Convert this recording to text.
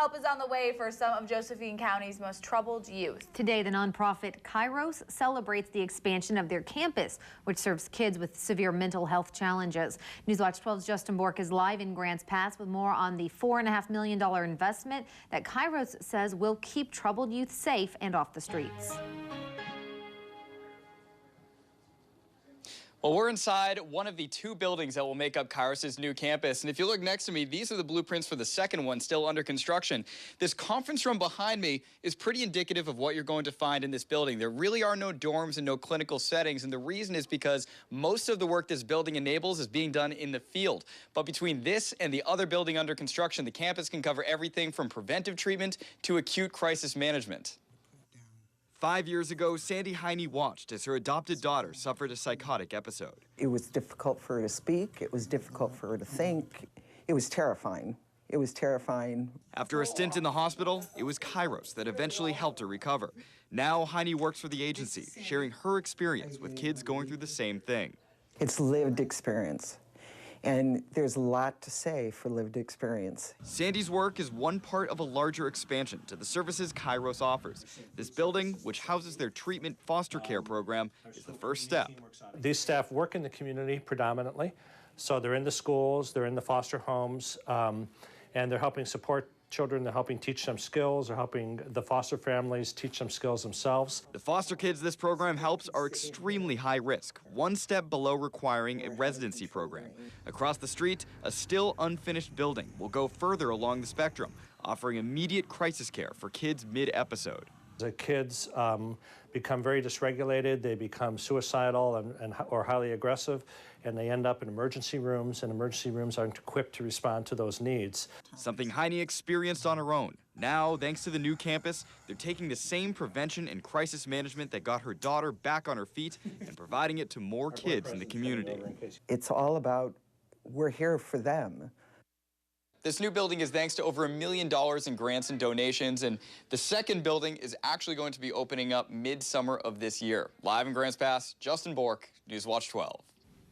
Help is on the way for some of Josephine County's most troubled youth. Today, the nonprofit Kairos celebrates the expansion of their campus, which serves kids with severe mental health challenges. Newswatch 12's Justin Bork is live in Grants Pass with more on the $4.5 million investment that Kairos says will keep troubled youth safe and off the streets. Well, we're inside one of the two buildings that will make up Kairos' new campus. And if you look next to me, these are the blueprints for the second one, still under construction. This conference room behind me is pretty indicative of what you're going to find in this building. There really are no dorms and no clinical settings. And the reason is because most of the work this building enables is being done in the field. But between this and the other building under construction, the campus can cover everything from preventive treatment to acute crisis management. 5 years ago, Sandy Heine watched as her adopted daughter suffered a psychotic episode. It was difficult for her to speak. It was difficult for her to think. It was terrifying. It was terrifying. After a stint in the hospital, it was Kairos that eventually helped her recover. Now, Heine works for the agency, sharing her experience with kids going through the same thing. It's lived experience. And there's a lot to say for lived experience. Sandy's work is one part of a larger expansion to the services Kairos offers. This building, which houses their treatment foster care program, is the first step. These staff work in the community predominantly. So they're in the schools, they're in the foster homes, and they're helping support children, they're helping teach them skills, they're helping the foster families teach them skills themselves. The foster kids this program helps are extremely high risk, one step below requiring a residency program. Across the street, a still unfinished building will go further along the spectrum, offering immediate crisis care for kids mid-episode. The kids become very dysregulated, they become suicidal or highly aggressive, and they end up in emergency rooms, and emergency rooms aren't equipped to respond to those needs. Something Heine experienced on her own. Now, thanks to the new campus, they're taking the same prevention and crisis management that got her daughter back on her feet and providing it to more kids in the community. It's all about, we're here for them. This new building is thanks to over $1 million in grants and donations, and the second building is actually going to be opening up mid-summer of this year. Live in Grants Pass, Justin Bork, Newswatch 12.